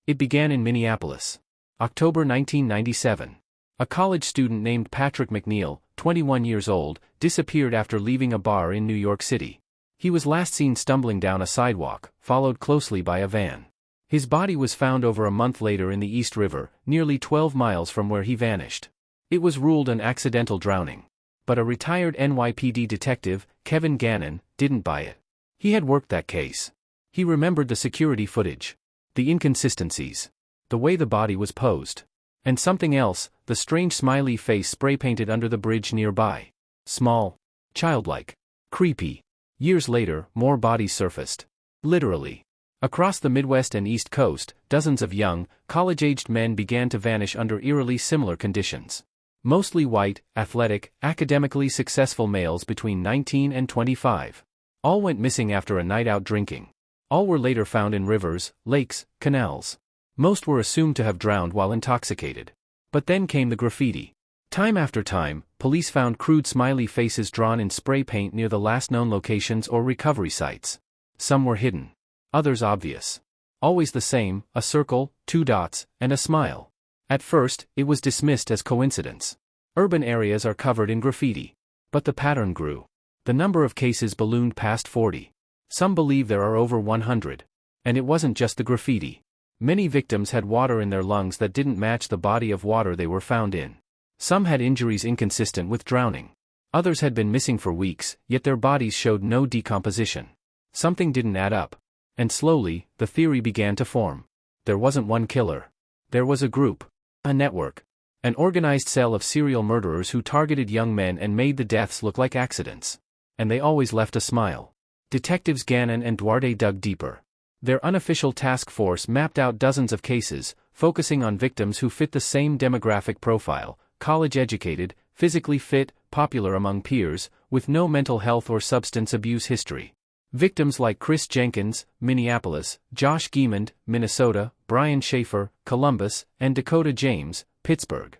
It began in Minneapolis. October 1997. A college student named Patrick McNeil, 21 years old, disappeared after leaving a bar in New York City. He was last seen stumbling down a sidewalk, followed closely by a van. His body was found over a month later in the East River, nearly 12 miles from where he vanished. It was ruled an accidental drowning. But a retired NYPD detective, Kevin Gannon, didn't buy it. He had worked that case. He remembered the security footage, the inconsistencies, the way the body was posed. And something else, the strange smiley face spray-painted under the bridge nearby. Small. Childlike. Creepy. Years later, more bodies surfaced. Literally. Across the Midwest and East Coast, dozens of young, college-aged men began to vanish under eerily similar conditions. Mostly white, athletic, academically successful males between 19 and 25. All went missing after a night out drinking. All were later found in rivers, lakes, canals. Most were assumed to have drowned while intoxicated. But then came the graffiti. Time after time, police found crude smiley faces drawn in spray paint near the last known locations or recovery sites. Some were hidden. Others obvious. Always the same, a circle, 2 dots, and a smile. At first, it was dismissed as coincidence. Urban areas are covered in graffiti. But the pattern grew. The number of cases ballooned past 40. Some believe there are over 100. And it wasn't just the graffiti. Many victims had water in their lungs that didn't match the body of water they were found in. Some had injuries inconsistent with drowning. Others had been missing for weeks, yet their bodies showed no decomposition. Something didn't add up. And slowly, the theory began to form. There wasn't one killer. There was a group. A network. An organized cell of serial murderers who targeted young men and made the deaths look like accidents. And they always left a smile. Detectives Gannon and Duarte dug deeper. Their unofficial task force mapped out dozens of cases, focusing on victims who fit the same demographic profile: college-educated, physically fit, popular among peers, with no mental health or substance abuse history. Victims like Chris Jenkins, Minneapolis; Josh Giemond, Minnesota; Brian Schaefer, Columbus; and Dakota James, Pittsburgh.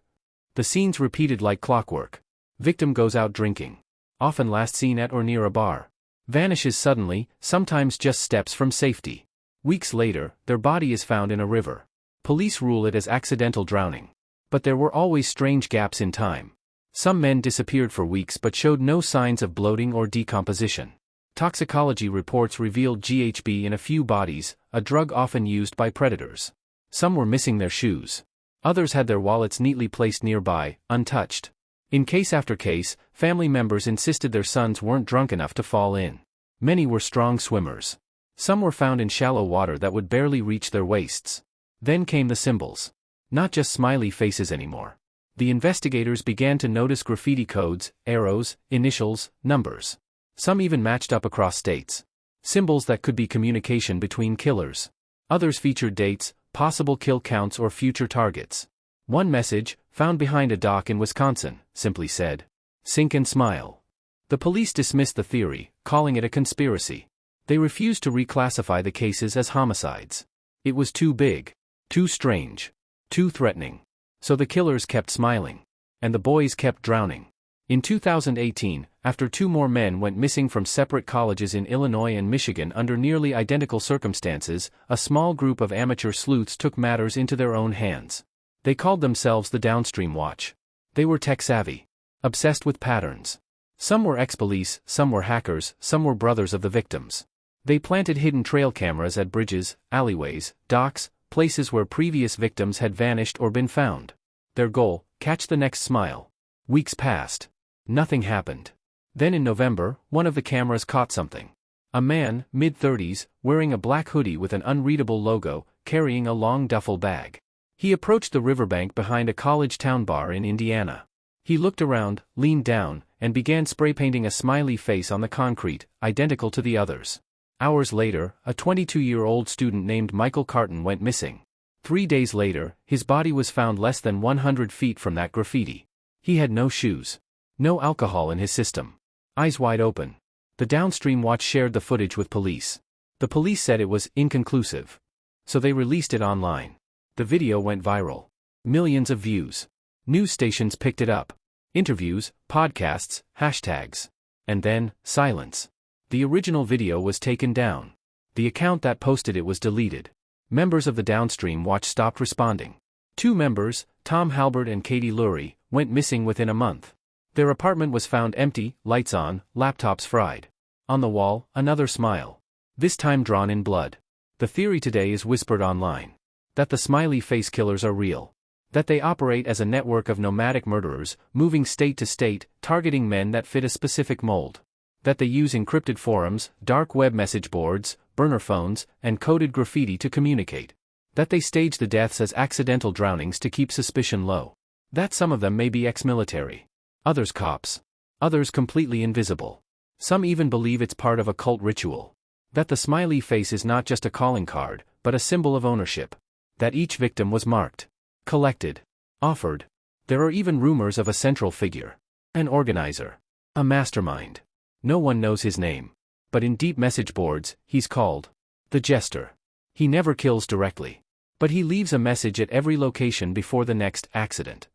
The scenes repeated like clockwork. Victim goes out drinking. Often last seen at or near a bar. Vanishes suddenly, sometimes just steps from safety. Weeks later, their body is found in a river. Police rule it as accidental drowning. But there were always strange gaps in time. Some men disappeared for weeks but showed no signs of bloating or decomposition. Toxicology reports revealed GHB in a few bodies, a drug often used by predators. Some were missing their shoes. Others had their wallets neatly placed nearby, untouched. In case after case, family members insisted their sons weren't drunk enough to fall in. Many were strong swimmers. Some were found in shallow water that would barely reach their waists. Then came the symbols. Not just smiley faces anymore. The investigators began to notice graffiti codes, arrows, initials, numbers. Some even matched up across states. Symbols that could be communication between killers. Others featured dates, possible kill counts or future targets. One message, found behind a dock in Wisconsin, simply said, "Sink and smile." The police dismissed the theory, calling it a conspiracy. They refused to reclassify the cases as homicides. It was too big, too strange, too threatening. So the killers kept smiling. And the boys kept drowning. In 2018, after 2 more men went missing from separate colleges in Illinois and Michigan under nearly identical circumstances, a small group of amateur sleuths took matters into their own hands. They called themselves the Downstream Watch. They were tech-savvy. Obsessed with patterns. Some were ex-police, some were hackers, some were brothers of the victims. They planted hidden trail cameras at bridges, alleyways, docks, places where previous victims had vanished or been found. Their goal: catch the next smile. Weeks passed. Nothing happened. Then in November, one of the cameras caught something. A man, mid-30s, wearing a black hoodie with an unreadable logo, carrying a long duffel bag. He approached the riverbank behind a college town bar in Indiana. He looked around, leaned down, and began spray-painting a smiley face on the concrete, identical to the others. Hours later, a 22-year-old student named Michael Carton went missing. 3 days later, his body was found less than 100 feet from that graffiti. He had no shoes. No alcohol in his system. Eyes wide open. The Downstream Watch shared the footage with police. The police said it was inconclusive. So they released it online. The video went viral. Millions of views. News stations picked it up. Interviews, podcasts, hashtags. And then, silence. The original video was taken down. The account that posted it was deleted. Members of the downstream watch stopped responding. 2 members, Tom Halbert and Katie Lurie, went missing within a month. Their apartment was found empty, lights on, laptops fried. On the wall, another smile. This time drawn in blood. The theory today is whispered online. That the smiley face killers are real. That they operate as a network of nomadic murderers, moving state to state, targeting men that fit a specific mold. That they use encrypted forums, dark web message boards, burner phones, and coded graffiti to communicate. That they stage the deaths as accidental drownings to keep suspicion low. That some of them may be ex-military. Others cops. Others completely invisible. Some even believe it's part of a cult ritual. That the smiley face is not just a calling card, but a symbol of ownership. That each victim was marked, collected, offered. There are even rumors of a central figure. An organizer. A mastermind. No one knows his name. But in deep message boards, he's called the Jester. He never kills directly. But he leaves a message at every location before the next accident.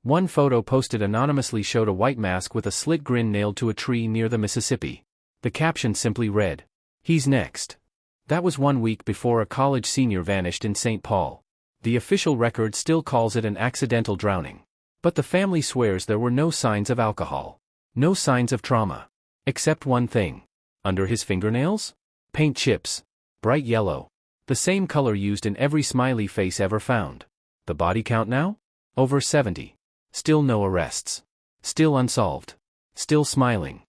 One photo posted anonymously showed a white mask with a slit grin nailed to a tree near the Mississippi. The caption simply read, "He's next." That was 1 week before a college senior vanished in St. Paul. The official record still calls it an accidental drowning. But the family swears there were no signs of alcohol. No signs of trauma. Except one thing. Under his fingernails? Paint chips. Bright yellow. The same color used in every smiley face ever found. The body count now? Over 70. Still no arrests. Still unsolved. Still smiling.